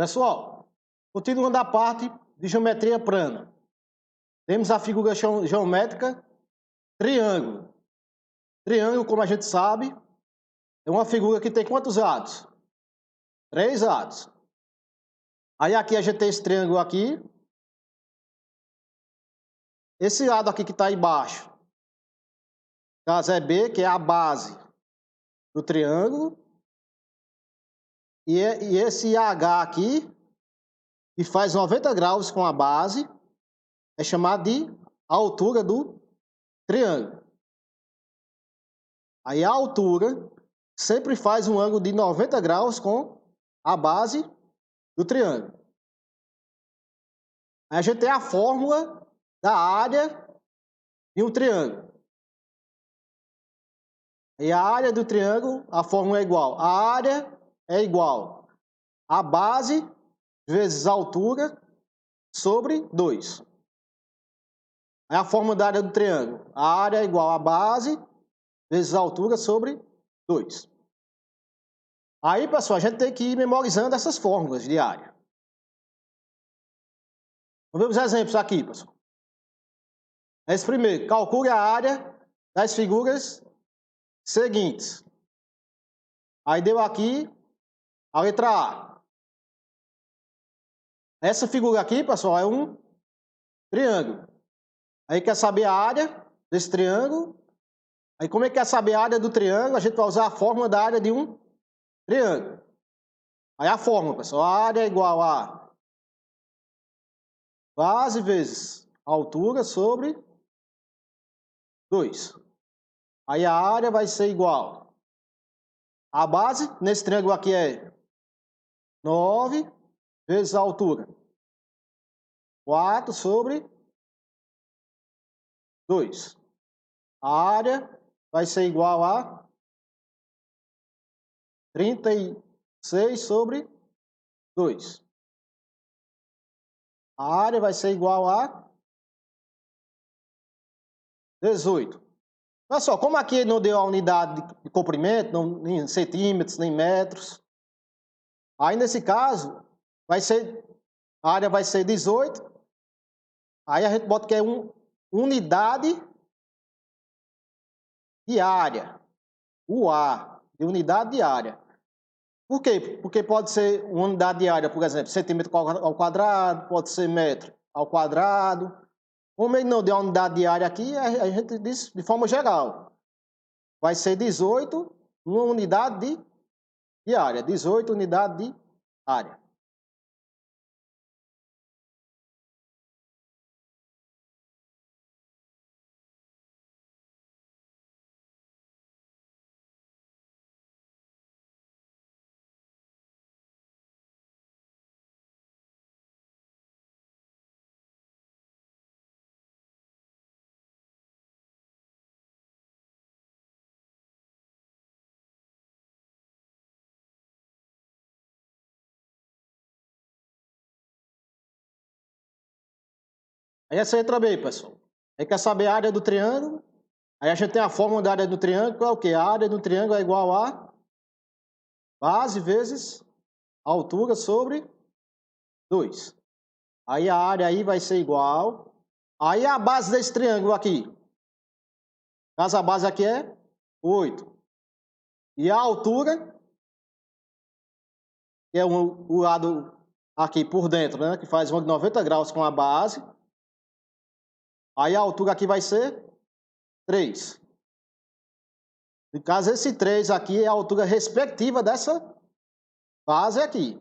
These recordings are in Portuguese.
Pessoal, continuando a parte de geometria plana. Temos a figura geométrica triângulo. Triângulo, como a gente sabe, é uma figura que tem quantos lados? 3 lados. Aí aqui a gente tem esse triângulo aqui. Esse lado aqui que está embaixo, caso é B, que é a base do triângulo. E esse H aqui, que faz 90 graus com a base, é chamado de altura do triângulo. Aí a altura sempre faz um ângulo de 90 graus com a base do triângulo. Aí a gente tem a fórmula da área de um triângulo. E a área do triângulo, a fórmula é igual. A área é igual a base vezes a altura sobre 2. Aí a fórmula da área do triângulo. A área é igual a base vezes a altura sobre 2. Aí, pessoal, a gente tem que ir memorizando essas fórmulas de área. Vamos ver os exemplos aqui, pessoal. Esse primeiro, calcule a área das figuras seguintes. Aí deu aqui a letra A. Essa figura aqui, pessoal, é um triângulo. Aí quer saber a área desse triângulo. Aí como é que quer saber a área do triângulo? A gente vai usar a fórmula da área de um triângulo. Aí a fórmula, pessoal, a área é igual a base vezes a altura sobre 2. Aí a área vai ser igual. A base nesse triângulo aqui é 9 vezes a altura. 4 sobre 2. A área vai ser igual a 36 sobre 2. A área vai ser igual a 18. Pessoal, como aqui não deu a unidade de comprimento, não, nem centímetros, nem metros, aí nesse caso, a área vai ser 18, aí a gente bota que é unidade de área, UA, de unidade de área. Por quê? Porque pode ser uma unidade de área, por exemplo, centímetro ao quadrado, pode ser metro ao quadrado. Como ele não deu a unidade de área aqui, a gente diz de forma geral. Vai ser 18 uma unidade de área. 18 unidades de área. Aí essa letra B, pessoal. Aí quer saber a área do triângulo. Aí a gente tem a fórmula da área do triângulo, que é o quê? A área do triângulo é igual a base vezes a altura sobre 2. Aí a área aí vai ser igual. Aí a base desse triângulo aqui. Caso a base aqui é 8. E a altura, que é o lado aqui por dentro, né? Que faz um ângulo de 90 graus com a base. Aí a altura aqui vai ser 3. No caso, esse 3 aqui é a altura respectiva dessa base aqui.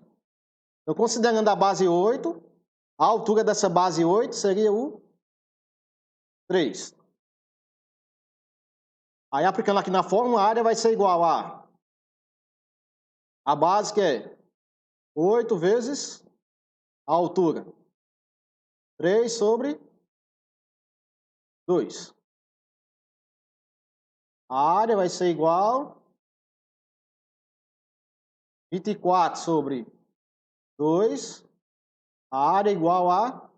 Então, considerando a base 8, a altura dessa base 8 seria o 3. Aí, aplicando aqui na fórmula, a área vai ser igual a base, que é 8 vezes a altura. 3 sobre 2. A área vai ser igual 24 sobre 2. A área é igual a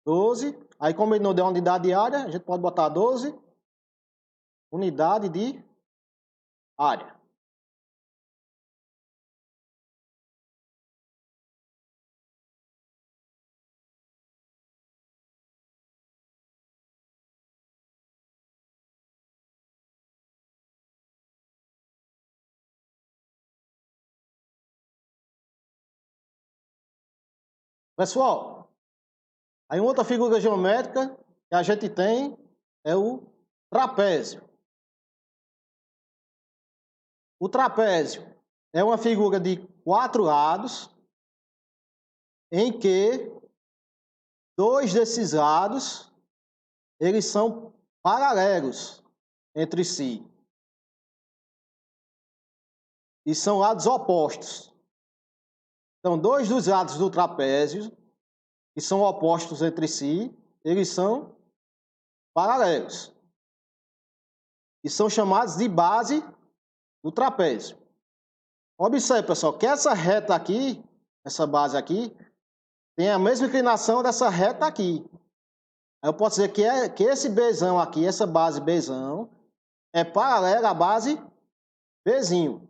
12. Aí, como ele não deu uma unidade de área, a gente pode botar 12 unidade de área. Pessoal, aí outra figura geométrica que a gente tem é o trapézio. O trapézio é uma figura de 4 lados em que 2 desses lados eles são paralelos entre si. E são lados opostos. Então, 2 dos lados do trapézio, que são opostos entre si, eles são paralelos. E são chamados de base do trapézio. Observe, pessoal, que essa reta aqui, essa base aqui, tem a mesma inclinação dessa reta aqui. Aí eu posso dizer que esse Bzão aqui, essa base Bzão, é paralela à base Bzinho.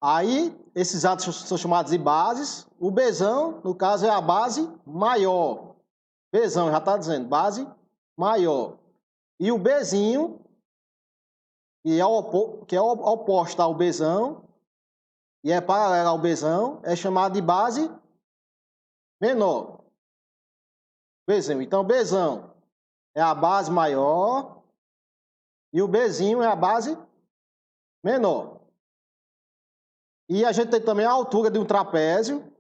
Aí, esses lados são chamados de bases. O Bzão, no caso, é a base maior. Bzão, já está dizendo, base maior. E o Bzinho, que é oposto ao Bzão, e é paralelo ao Bzão, é chamado de base menor. Bzinho. Então, Bzão é a base maior e o Bzinho é a base menor. E a gente tem também a altura de um trapézio,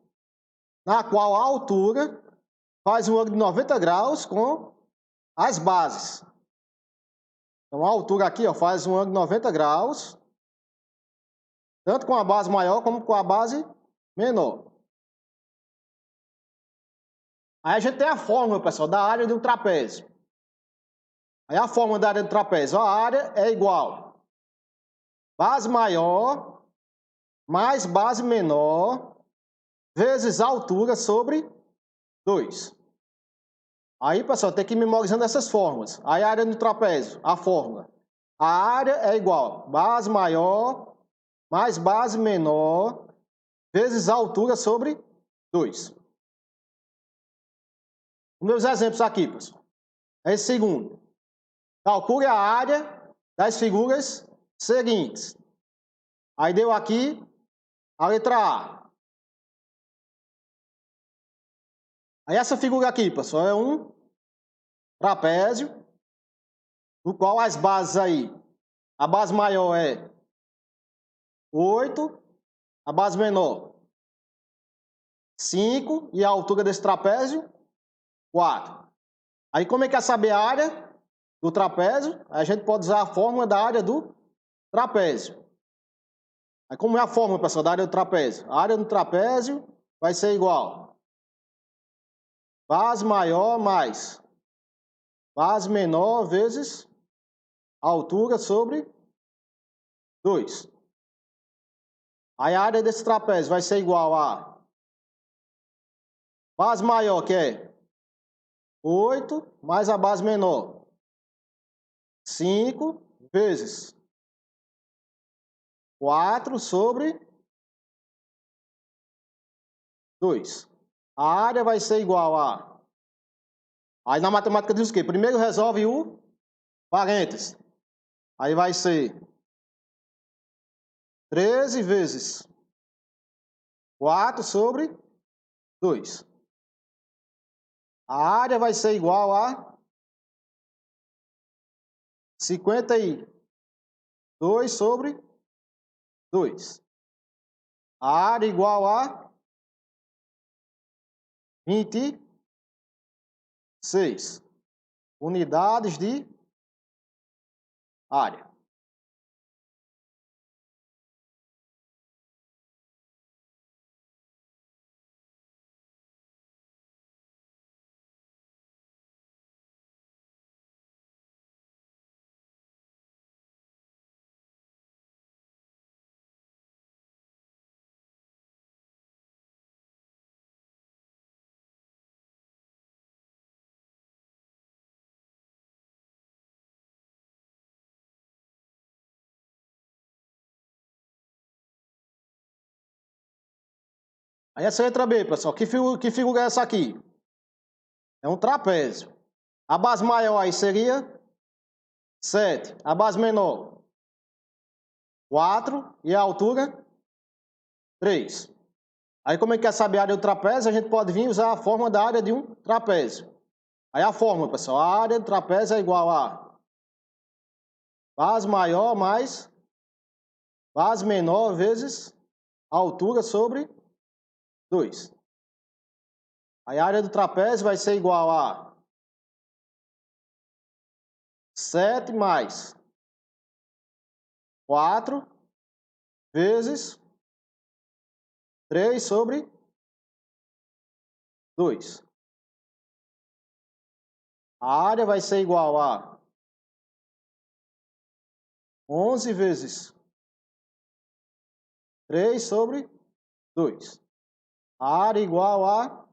na qual a altura faz um ângulo de 90 graus com as bases. Então, a altura aqui faz um ângulo de 90 graus, tanto com a base maior como com a base menor. Aí a gente tem a fórmula, pessoal, da área de um trapézio. Aí a fórmula da área do trapézio, a área é igual base maior mais base menor vezes a altura sobre 2. Aí, pessoal, tem que ir memorizando essas fórmulas. Aí a área do trapézio, a fórmula. A área é igual base maior mais base menor vezes a altura sobre 2. Os meus exemplos aqui, pessoal. Esse segundo. Calcule a área das figuras seguintes. Aí deu aqui a letra A. Aí essa figura aqui, pessoal, é um trapézio, no qual as bases aí, a base maior é 8, a base menor 5 e a altura desse trapézio 4. Aí como é que é saber a área do trapézio? A gente pode usar a fórmula da área do trapézio. Aí como é a fórmula, pessoal, da área do trapézio? A área do trapézio vai ser igual base maior mais base menor vezes a altura sobre 2. Aí a área desse trapézio vai ser igual a base maior, que é 8, mais a base menor, 5 vezes 4 sobre 2. A área vai ser igual a... Aí na matemática diz o quê? Primeiro resolve o parênteses. Aí vai ser 13 vezes 4 sobre 2. A área vai ser igual a 52 sobre 2. A área igual a 26 unidades de área. Aí essa letra B, pessoal, que figura é essa aqui? É um trapézio. A base maior aí seria 7. A base menor, 4. E a altura, 3. Aí, como é que quer saber a área do trapézio? A gente pode vir usar a forma da área de um trapézio. Aí a fórmula, pessoal, a área do trapézio é igual a base maior mais base menor vezes a altura sobre 2. Aí a área do trapézio vai ser igual a 7 mais 4 vezes 3 sobre 2. A área vai ser igual a 11 vezes 3 sobre 2. A área igual a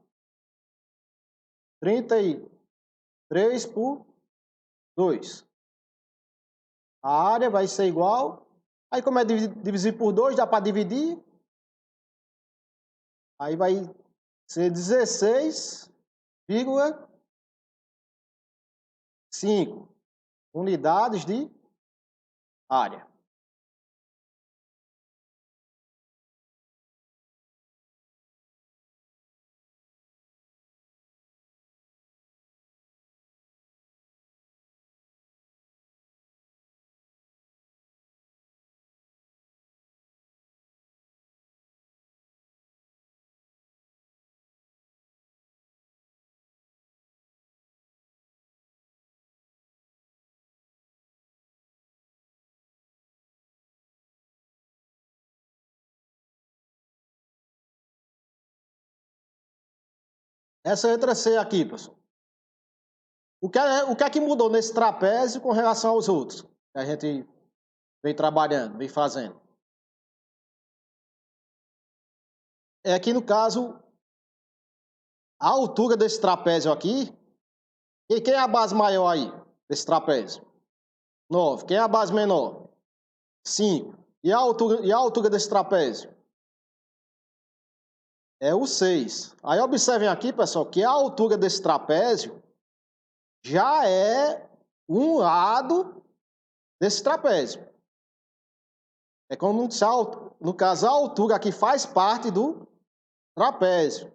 33 por 2. A área vai ser igual... Aí, como é dividir por 2, dá para dividir. Aí vai ser 16,5 unidades de área. Essa letra C aqui, pessoal. O que é que mudou nesse trapézio com relação aos outros? Que a gente vem trabalhando, vem fazendo. É que, no caso, a altura desse trapézio aqui... E quem é a base maior aí, desse trapézio? 9. Quem é a base menor? 5. E a altura desse trapézio? É o 6. Aí observem aqui, pessoal, que a altura desse trapézio já é um lado desse trapézio. É como no caso, a altura aqui faz parte do trapézio.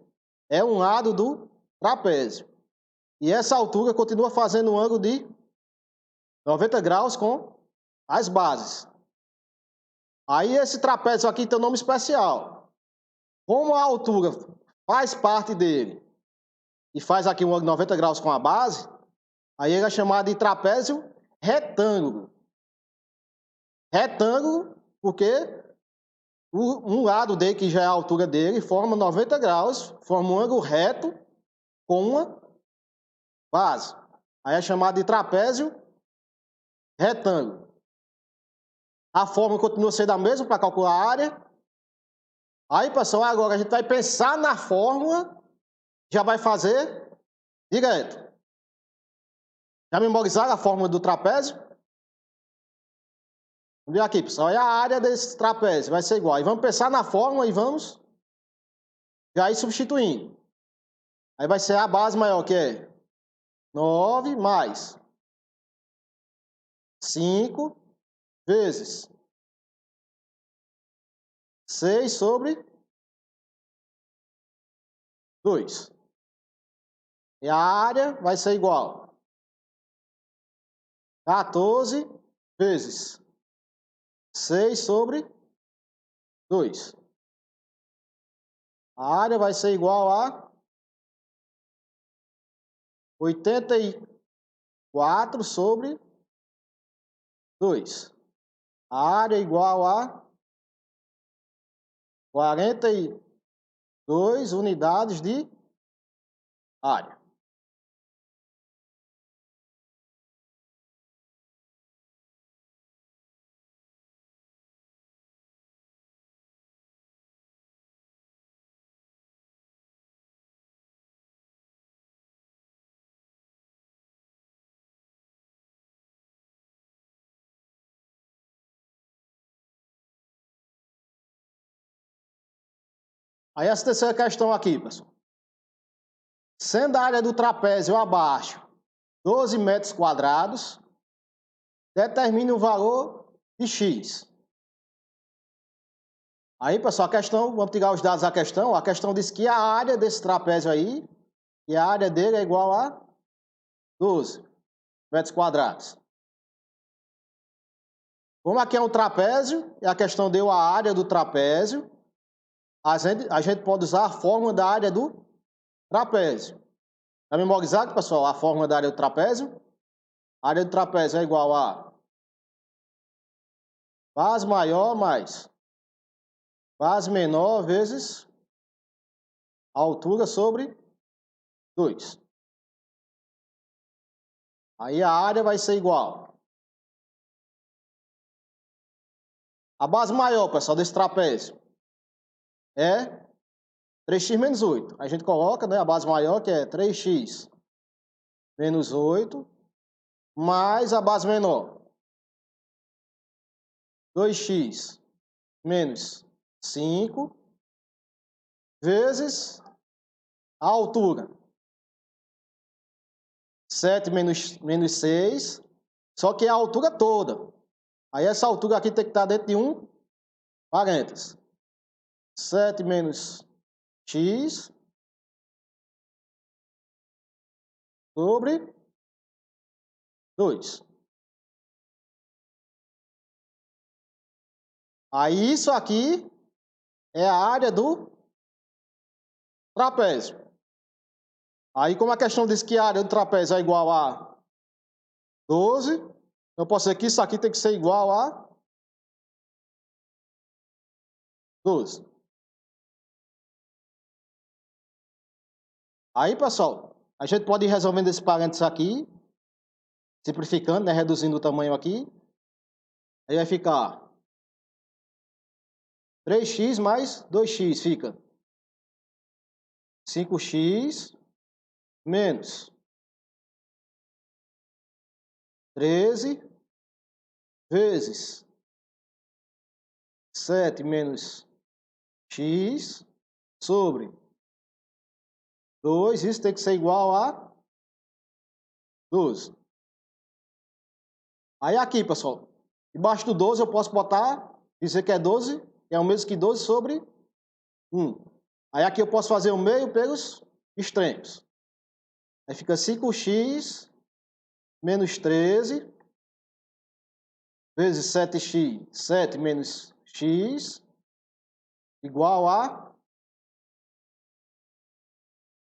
É um lado do trapézio. E essa altura continua fazendo um ângulo de 90 graus com as bases. Aí esse trapézio aqui tem um nome especial. Como a altura faz parte dele e faz aqui um ângulo de 90 graus com a base, aí ele é chamado de trapézio retângulo. Retângulo porque um lado dele, que já é a altura dele, forma 90 graus, forma um ângulo reto com uma base. Aí é chamado de trapézio retângulo. A fórmula continua sendo a mesma para calcular a área. Aí, pessoal, agora a gente vai pensar na fórmula, já vai fazer... Diga aí. Já memorizaram a fórmula do trapézio? Vamos ver aqui, pessoal. E a área desse trapézio vai ser igual. Aí vamos pensar na fórmula e vamos já ir substituindo. Aí vai ser a base maior, que é 9 mais 5 vezes 6 sobre 2. E a área vai ser igual a 14 vezes 6 sobre 2. A área vai ser igual a 84 sobre 2. A área é igual a 42 unidades de área. Aí essa terceira questão aqui, pessoal. Sendo a área do trapézio abaixo 12 metros quadrados, determine o valor de x. Aí, pessoal, a questão, vamos pegar os dados da questão. A questão diz que a área desse trapézio aí, e a área dele é igual a 12 metros quadrados. Como aqui é um trapézio, e a questão deu a área do trapézio, a gente pode usar a fórmula da área do trapézio. Está memorizado, pessoal, a fórmula da área do trapézio? A área do trapézio é igual a base maior mais base menor vezes a altura sobre 2. Aí a área vai ser igual. A base maior, pessoal, desse trapézio é 3x menos 8. A gente coloca, né, a base maior, que é 3x menos 8, mais a base menor, 2x menos 5, vezes a altura, 7 menos 6, só que é a altura toda. Aí essa altura aqui tem que estar dentro de um parênteses. 7 menos x sobre 2. Aí isso aqui é a área do trapézio. Aí como a questão diz que a área do trapézio é igual a 12, eu posso dizer que isso aqui tem que ser igual a 12. Aí, pessoal, a gente pode ir resolvendo esse parênteses aqui, simplificando, né, reduzindo o tamanho aqui. Aí vai ficar 3x mais 2x, fica 5x menos 13 vezes 7 menos x sobre 2, isso tem que ser igual a 12. Aí aqui, pessoal, embaixo do 12 eu posso botar, dizer que é 12, que é o mesmo que 12 sobre 1. Aí aqui eu posso fazer o meio pelos extremos. Aí fica 5x menos 13 vezes 7x, 7 menos x, igual a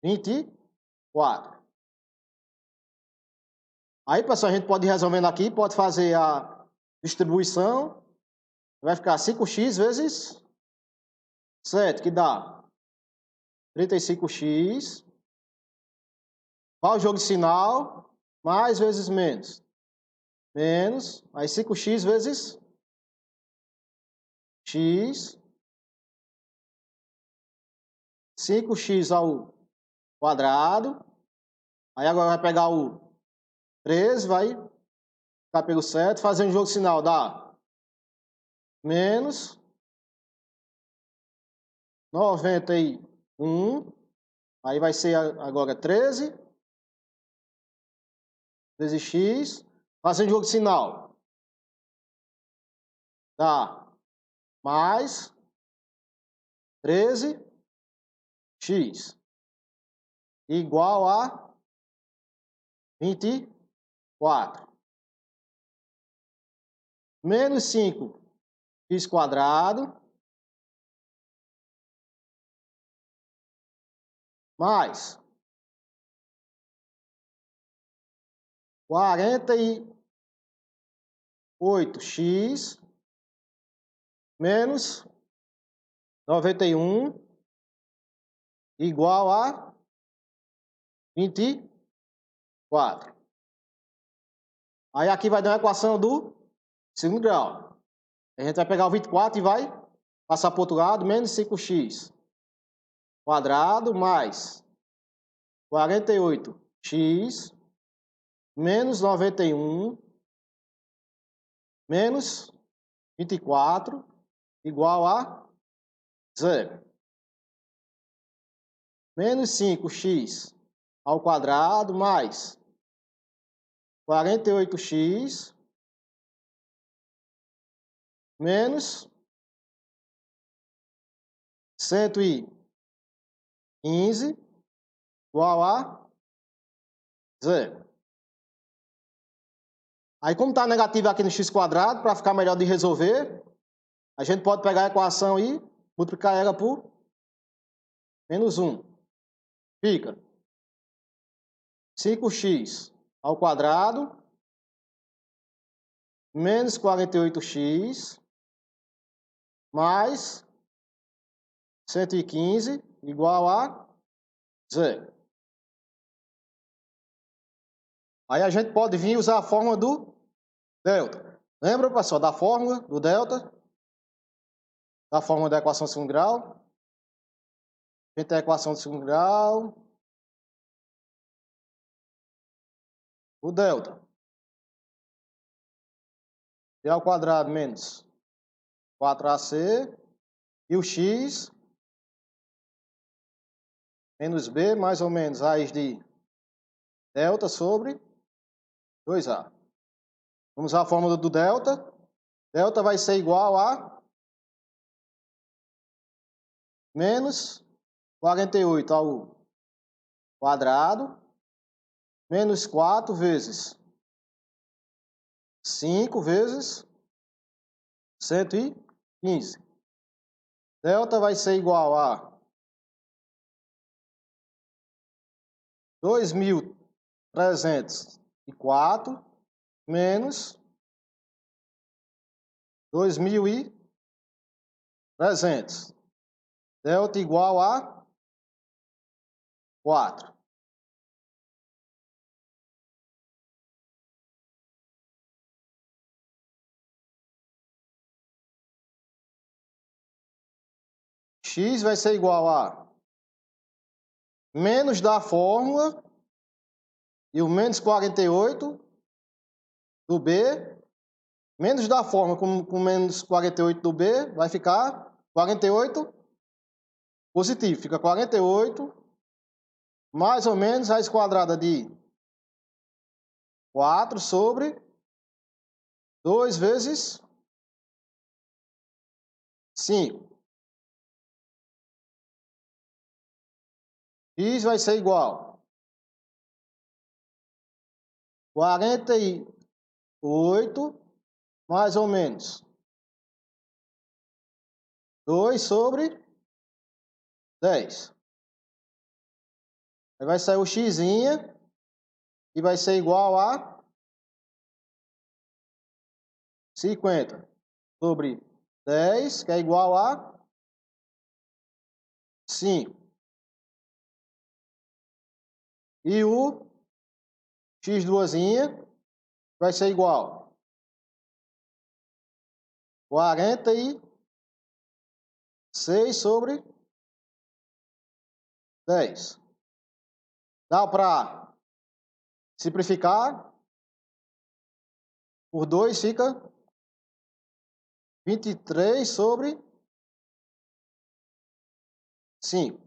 24. Aí, pessoal, a gente pode ir resolvendo aqui, pode fazer a distribuição. Vai ficar 5x vezes 7, que dá 35x. Qual o jogo de sinal? Mais vezes menos. Menos. Aí 5x vezes x. 5x ao quadrado. Aí agora vai pegar o 13, vai ficar pelo 7. Fazendo o jogo de sinal dá menos 91. Aí vai ser agora 13 vezes x. Fazendo jogo de sinal dá mais 13x igual a 24. Menos 5x quadrado mais 48x menos 91 igual a 24. Aí aqui vai dar uma equação do segundo grau. A gente vai pegar o 24 e vai passar para o outro lado, menos 5x quadrado mais 48x menos 91 menos 24 igual a 0. Menos 5x ao quadrado mais 48x menos 115 igual a 0. Aí, como está negativo aqui no x², para ficar melhor de resolver, a gente pode pegar a equação e multiplicar ela por menos 1. Fica 5x ao quadrado menos 48x mais 115 igual a 0. Aí a gente pode vir usar a fórmula do delta. Lembra, pessoal, da fórmula do delta? Da fórmula da equação de segundo grau? A gente tem a equação de segundo grau. O delta. B ao quadrado menos 4ac. E o x menos b mais ou menos raiz de delta sobre 2a. Vamos usar a fórmula do delta. Delta vai ser igual a menos 48 ao quadrado menos 4 vezes 5 vezes 115. Delta vai ser igual a 2.304 menos 2.300. Delta igual a 4. X vai ser igual a menos da fórmula e o menos 48 do B, menos da fórmula com menos 48 do B, vai ficar 48 positivo. Fica 48 mais ou menos raiz quadrada de 4 sobre 2 vezes 5. X vai ser igual a 48 mais ou menos 2 sobre 10. Aí vai sair o x e vai ser igual a 50 sobre 10, que é igual a 5. E o x2 vai ser igual a 46 sobre 10. Dá para simplificar. Por 2 fica 23 sobre 5.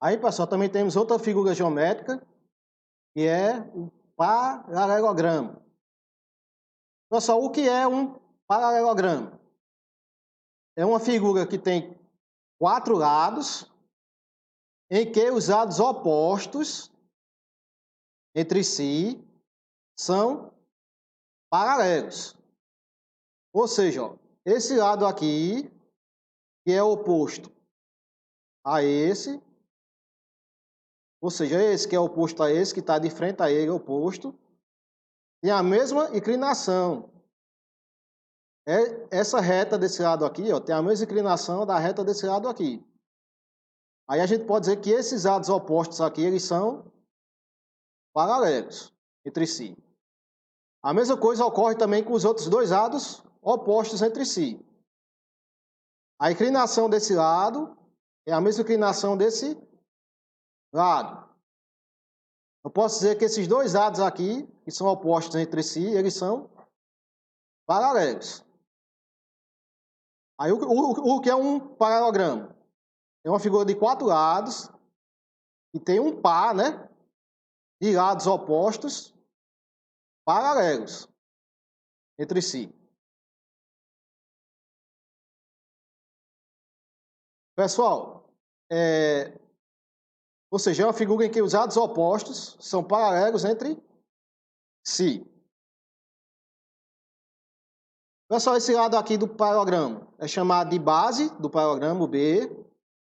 Aí, pessoal, também temos outra figura geométrica, que é o paralelogramo. Pessoal, o que é um paralelogramo? É uma figura que tem 4 lados, em que os lados opostos entre si são paralelos. Ou seja, ó, esse lado aqui, que é oposto a esse, ou seja, esse que é oposto a esse, que está de frente a ele, oposto, tem a mesma inclinação. Essa reta desse lado aqui, ó, tem a mesma inclinação da reta desse lado aqui. Aí a gente pode dizer que esses lados opostos aqui, eles são paralelos entre si. A mesma coisa ocorre também com os outros dois lados opostos entre si. A inclinação desse lado é a mesma inclinação desse lado. Eu posso dizer que esses dois lados aqui, que são opostos entre si, eles são paralelos. Aí o que é um paralelogramo? É uma figura de 4 lados e tem um par, né, de lados opostos paralelos entre si. Pessoal, ou seja, é uma figura em que os lados opostos são paralelos entre si. Pessoal, esse lado aqui do paralelogramo é chamado de base do paralelogramo, B.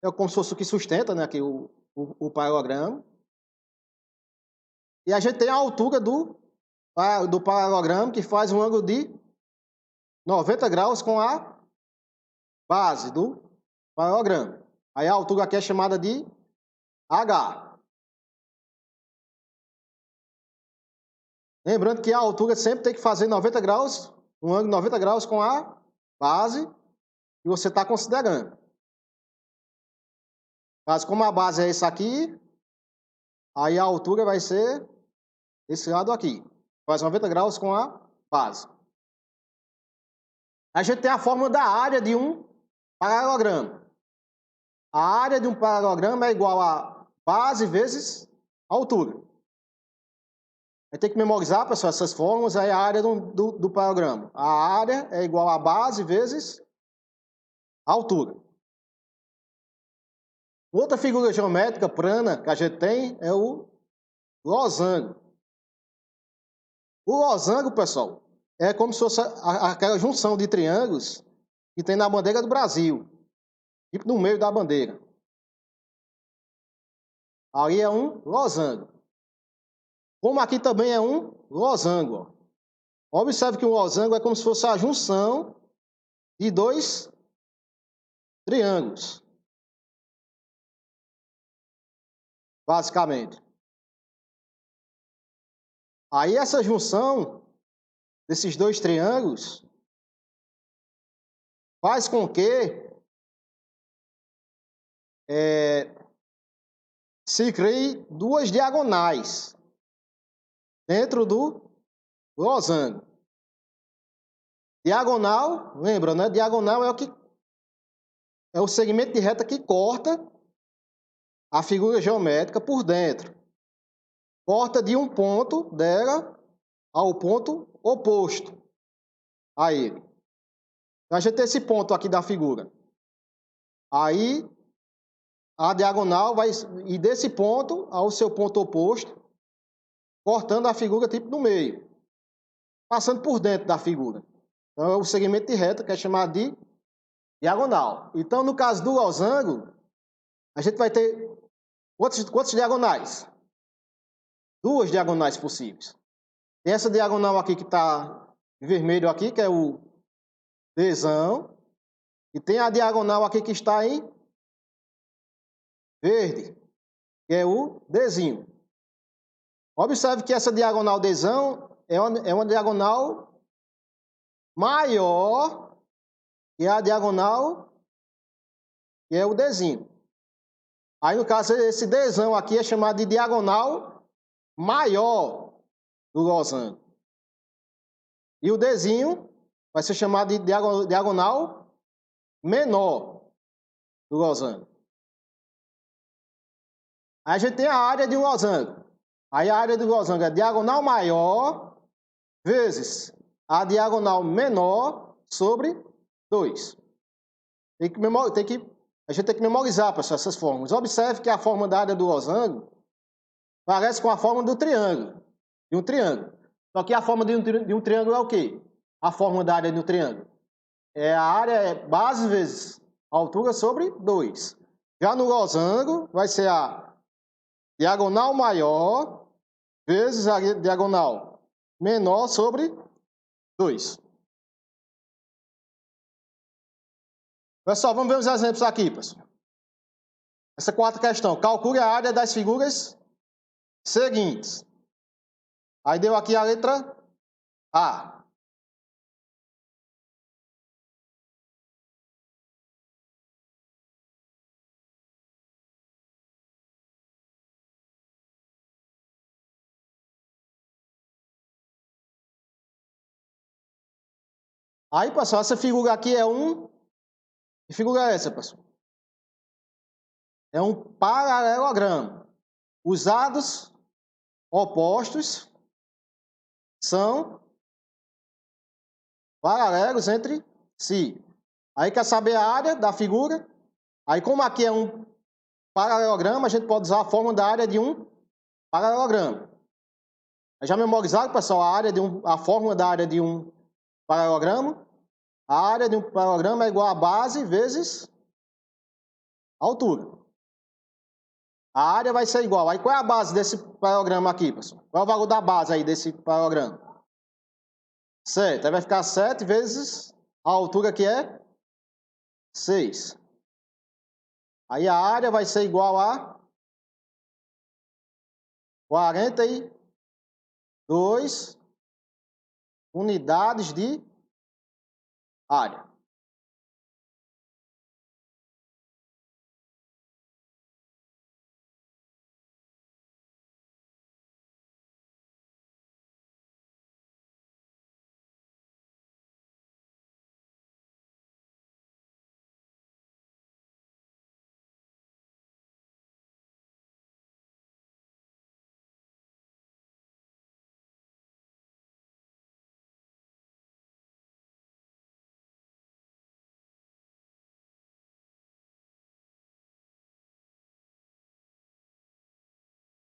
É como se fosse o que sustenta, né, aqui o paralelogramo. E a gente tem a altura do paralelogramo, que faz um ângulo de 90 graus com a base do paralelogramo. Aí a altura aqui é chamada de H. Lembrando que a altura sempre tem que fazer 90 graus, um ângulo de 90 graus com a base que você está considerando. Mas como a base é essa aqui, aí a altura vai ser esse lado aqui. Faz 90 graus com a base. A gente tem a fórmula da área de um paralelogramo. A área de um paralelogramo é igual a base vezes altura. Aí tem que memorizar, pessoal, essas fórmulas, aí a área do paralelogramo. A área é igual a base vezes altura. Outra figura geométrica plana que a gente tem é o losango. O losango, pessoal, é como se fosse aquela junção de triângulos que tem na bandeira do Brasil, tipo no meio da bandeira. Ali é um losango. Como aqui também é um losango. Ó. Observe que um losango é como se fosse a junção de dois triângulos. Basicamente. Aí essa junção desses dois triângulos faz com que se crie duas diagonais dentro do losango. Diagonal, lembra, né? Diagonal é o segmento de reta que corta a figura geométrica por dentro. Corta de um ponto dela ao ponto oposto a ele. Então, a gente tem esse ponto aqui da figura. Aí, a diagonal vai... E desse ponto ao seu ponto oposto, cortando a figura tipo no meio. Passando por dentro da figura. Então, é o segmento de reta que é chamado de diagonal. Então, no caso do losango, a gente vai ter quantos diagonais? Duas diagonais possíveis. Tem essa diagonal aqui que está vermelho aqui, que é o Dzão. E tem a diagonal aqui que está em verde, que é o Dzinho. Observe que essa diagonal Dzão é uma diagonal maior que a diagonal que é o Dzinho. Aí, no caso, esse Dzão aqui é chamado de diagonal maior do losango. E o Dzinho vai ser chamado de diagonal menor do losango. Aí a gente tem a área de um losango. Aí a área do losango é diagonal maior vezes a diagonal menor sobre 2. A gente tem que memorizar, pessoal, essas fórmulas. Observe que a fórmula da área do losango parece com a fórmula do triângulo, de um triângulo. Só que a fórmula de um triângulo é o quê? A fórmula da área de um triângulo. A área é base vezes altura sobre 2. Já no losango, vai ser a diagonal maior vezes a diagonal menor sobre 2. Pessoal, vamos ver os exemplos aqui, pessoal. Essa quarta questão. Calcule a área das figuras seguintes. Aí deu aqui a letra A. Aí, pessoal, essa figura aqui é Que figura é essa, pessoal? É um paralelogramo. Os lados opostos são paralelos entre si. Aí quer saber a área da figura? Aí como aqui é um paralelogramo, a gente pode usar a fórmula da área de um paralelogramo. Já memorizaram, pessoal, a fórmula da área de um paralelogramo? A área de um paralelogramo é igual a base vezes a altura. A área vai ser igual. Aí qual é a base desse paralelogramo aqui, pessoal? Qual é o valor da base aí desse paralelogramo? 7. Aí vai ficar 7 vezes a altura que é 6. Aí a área vai ser igual a 42 unidades de área.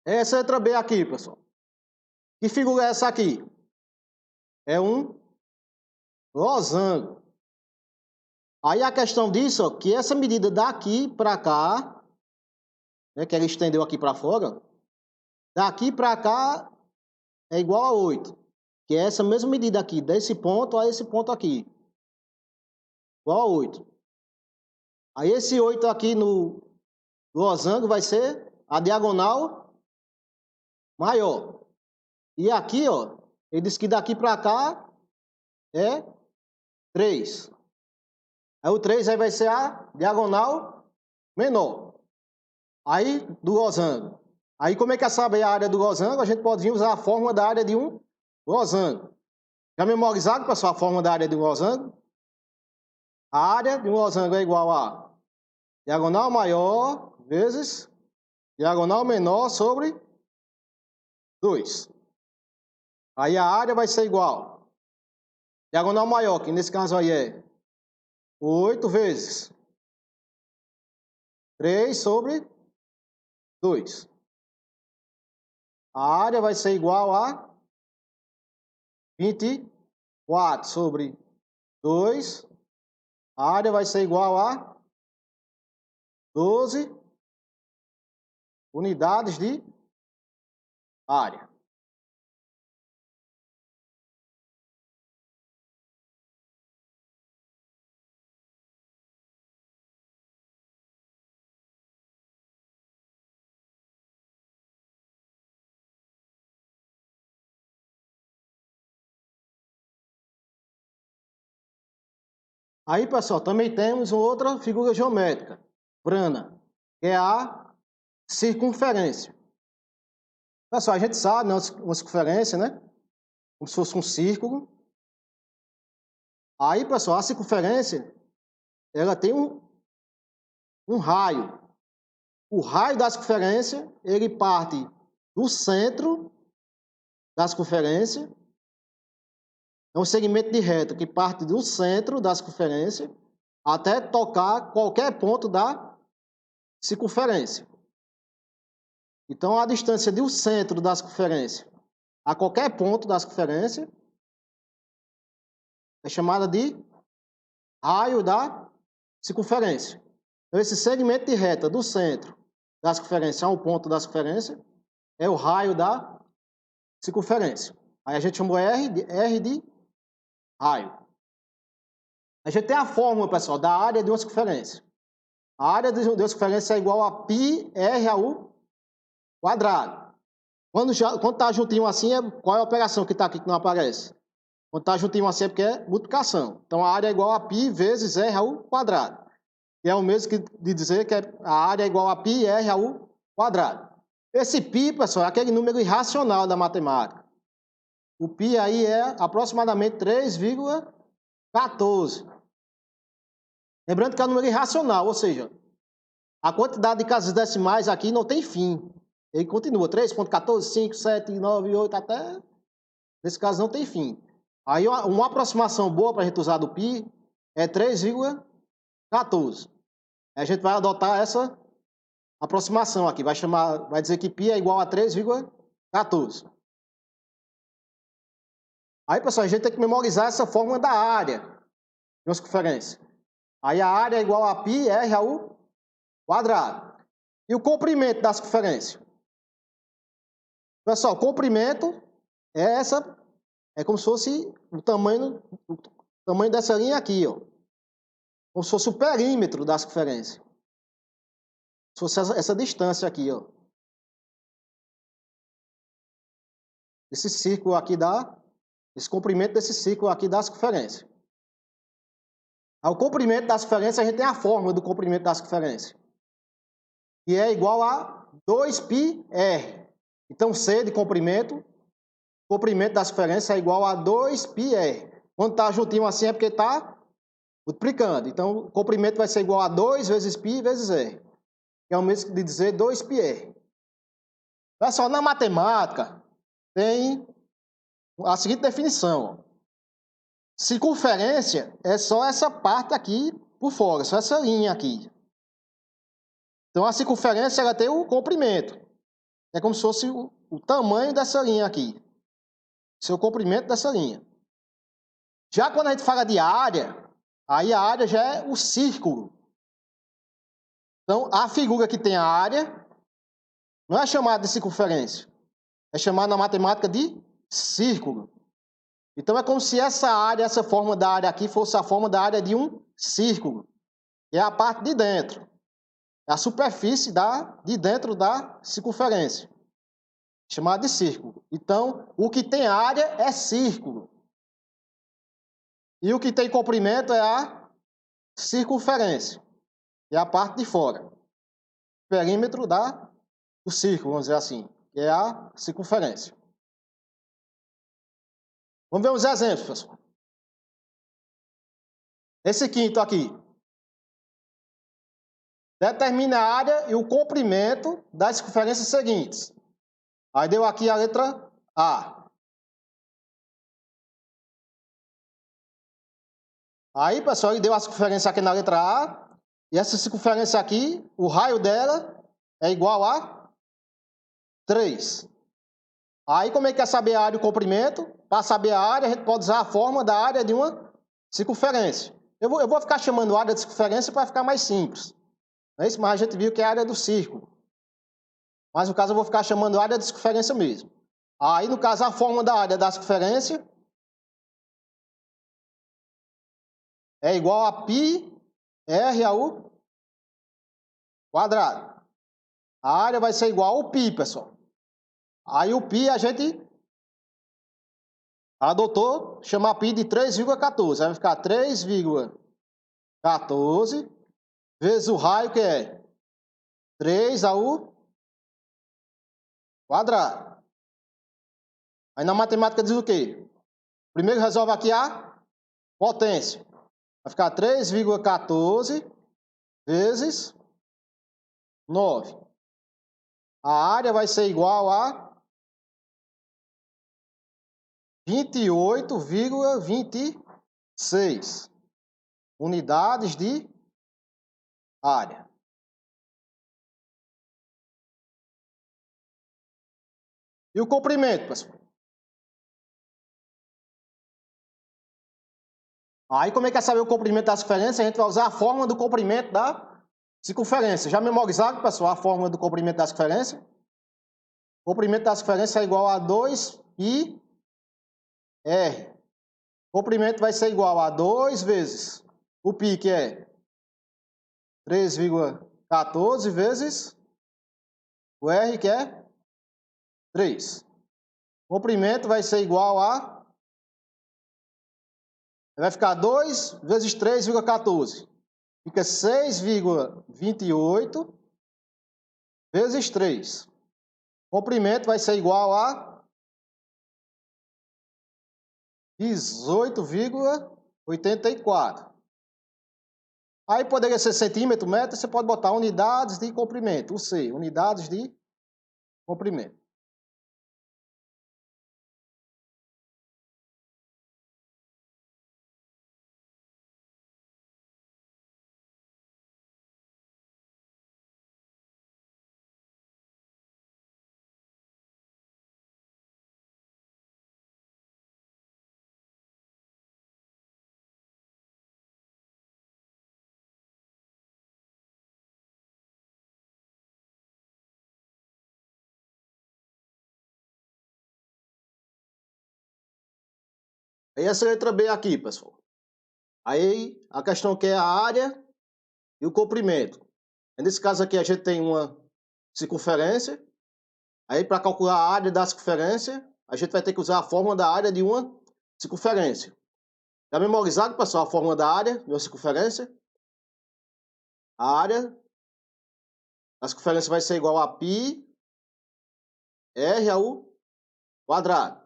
Essa letra B aqui, pessoal. Que figura é essa aqui? É um losango. Aí a questão disso, ó, que essa medida daqui para cá, né, que ela estendeu aqui para fora, daqui para cá é igual a 8. Que é essa mesma medida aqui, desse ponto a esse ponto aqui. Igual a 8. Aí esse 8 aqui no losango vai ser a diagonal maior. E aqui, ó, ele diz que daqui para cá é 3. Aí o 3 aí vai ser a diagonal menor. Aí, do losango. Aí, como é que é saber a área do losango? A gente pode vir usar a fórmula da área de um losango. Já memorizado, pessoal, a fórmula da área de um losango? A área de um losango é igual a diagonal maior vezes diagonal menor sobre 2. Aí a área vai ser igual. Diagonal maior, que nesse caso aí é 8 vezes 3 sobre 2. A área vai ser igual a 24 sobre 2. A área vai ser igual a 12 unidades de área. Aí, pessoal, também temos outra figura geométrica, plana, que é a circunferência. Pessoal, a gente sabe, né, uma circunferência, né? Como se fosse um círculo. Aí, pessoal, a circunferência, ela tem um raio. O raio da circunferência, ele parte do centro da circunferência. É um segmento de reta que parte do centro da circunferência até tocar qualquer ponto da circunferência. Então, a distância do centro da circunferência a qualquer ponto da circunferência é chamada de raio da circunferência. Então, esse segmento de reta do centro da circunferência a um ponto da circunferência é o raio da circunferência. Aí a gente chamou R de raio. A gente tem a fórmula, pessoal, da área de uma circunferência. A área de uma circunferência é igual a πr ao quadrado. Quando está juntinho assim, qual é a operação que está aqui que não aparece? Quando está juntinho assim é porque é multiplicação. Então, a área é igual a π vezes r ao quadrado. Que é o mesmo que de dizer que a área é igual a πr ao quadrado. Esse π, pessoal, é aquele número irracional da matemática. O π aí é aproximadamente 3,5. 14. Lembrando que é um número irracional, ou seja, a quantidade de casas decimais aqui não tem fim. Ele continua, 3.14, 5, 7, 9, 8, até... Nesse caso não tem fim. Aí uma aproximação boa para a gente usar do π é 3,14. A gente vai adotar essa aproximação aqui, vai dizer que π é igual a 3,14. Aí, pessoal, a gente tem que memorizar essa fórmula da área de uma circunferência. Aí a área é igual a π r ao quadrado. E o comprimento da circunferência? Pessoal, o comprimento é como se fosse o tamanho dessa linha aqui, ó. Como se fosse o perímetro da circunferência. Se fosse essa distância aqui, ó. Esse círculo aqui esse comprimento desse círculo aqui da circunferência. O comprimento da circunferência, a gente tem a fórmula do comprimento da circunferência, que é igual a 2πr. Então, C de comprimento da circunferência é igual a 2πr. Quando está juntinho assim é porque está multiplicando. Então, o comprimento vai ser igual a 2 vezes π vezes r, que é o mesmo de dizer 2πr. Pessoal, na matemática, tem a seguinte definição. Circunferência é só essa parte aqui por fora, só essa linha aqui. Então, a circunferência ela tem o comprimento. É como se fosse o tamanho dessa linha aqui. Seu comprimento dessa linha. Já quando a gente fala de área, aí a área já é o círculo. Então, a figura que tem a área não é chamada de circunferência. É chamada na matemática de círculo. Então, é como se essa forma da área aqui fosse a forma da área de um círculo. É a parte de dentro. É a superfície de dentro da circunferência. Chamada de círculo. Então, o que tem área é círculo. E o que tem comprimento é a circunferência. É a parte de fora. Perímetro do círculo, vamos dizer assim. Que é a circunferência. Vamos ver uns exemplos, pessoal. Esse quinto aqui. Determina a área e o comprimento das circunferências seguintes. Aí deu aqui a letra A. Aí, pessoal, ele deu a circunferência aqui na letra A. E essa circunferência aqui, o raio dela é igual a 3. Aí, como é que quer saber a área e o comprimento? Para saber a área, a gente pode usar a forma da área de uma circunferência. Eu vou ficar chamando área de circunferência para ficar mais simples. Não é isso? Mas a gente viu que é a área do círculo. Mas, no caso, eu vou ficar chamando área de circunferência mesmo. Aí, no caso, a forma da área da circunferência é igual a π r ao quadrado. A área vai ser igual ao π, pessoal. Aí o π a gente adotou chamar π de 3,14. Aí vai ficar 3,14 vezes o raio, que é 3 ao quadrado. Aí na matemática diz o quê? Primeiro resolve aqui a potência. Vai ficar 3,14 vezes 9. A área vai ser igual a 28,26 unidades de área. E o comprimento, pessoal? Aí, como é que é saber o comprimento da circunferência? A gente vai usar a fórmula do comprimento da circunferência. Já memorizaram, pessoal, a fórmula do comprimento da circunferência? O comprimento da circunferência é igual a 2πr. O comprimento vai ser igual a 2 vezes o π, que é 3,14 vezes o r, que é 3. O comprimento vai ser igual a... Vai ficar 2 vezes 3,14. Fica 6,28 vezes 3. O comprimento vai ser igual a 18,5. 84. Aí poderia ser centímetro, metro, você pode botar unidades de comprimento, UC, unidades de comprimento. Aí essa letra B aqui, pessoal. Aí a questão que é a área e o comprimento. Nesse caso aqui a gente tem uma circunferência. Aí para calcular a área da circunferência, a gente vai ter que usar a fórmula da área de uma circunferência. Já memorizado, pessoal, a fórmula da área de uma circunferência? A área da circunferência vai ser igual a πr ao quadrado.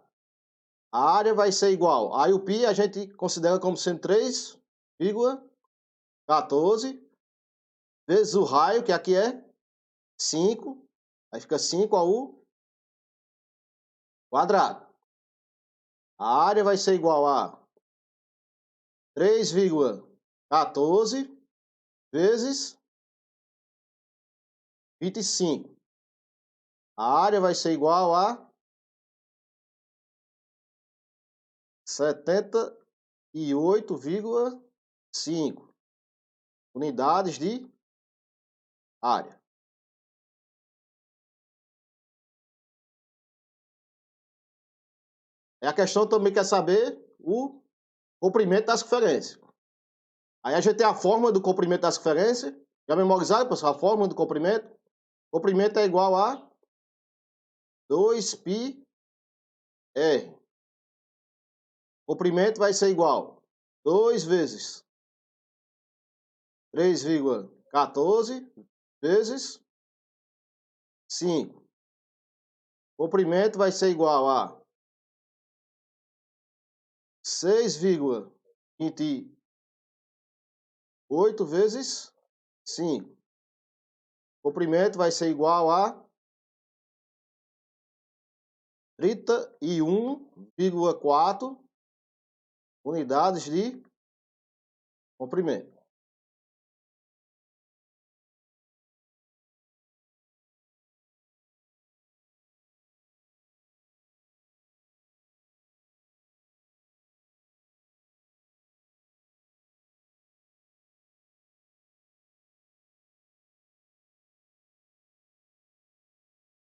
A área vai ser igual. Aí o π a gente considera como sendo 3,14 vezes o raio, que aqui é 5. Aí fica 5 ao quadrado. A área vai ser igual a 3,14 vezes 25. A área vai ser igual a 78,5 unidades de área. A questão também quer saber o comprimento da circunferência. Aí a gente tem a fórmula do comprimento da circunferência. Já memorizaram, pessoal, a fórmula do comprimento? O comprimento é igual a 2πr. O comprimento vai ser igual a 2 vezes 3,14 vezes 5. O comprimento vai ser igual a 6,28 vezes 5. O comprimento vai ser igual a 31,4 unidades de comprimento.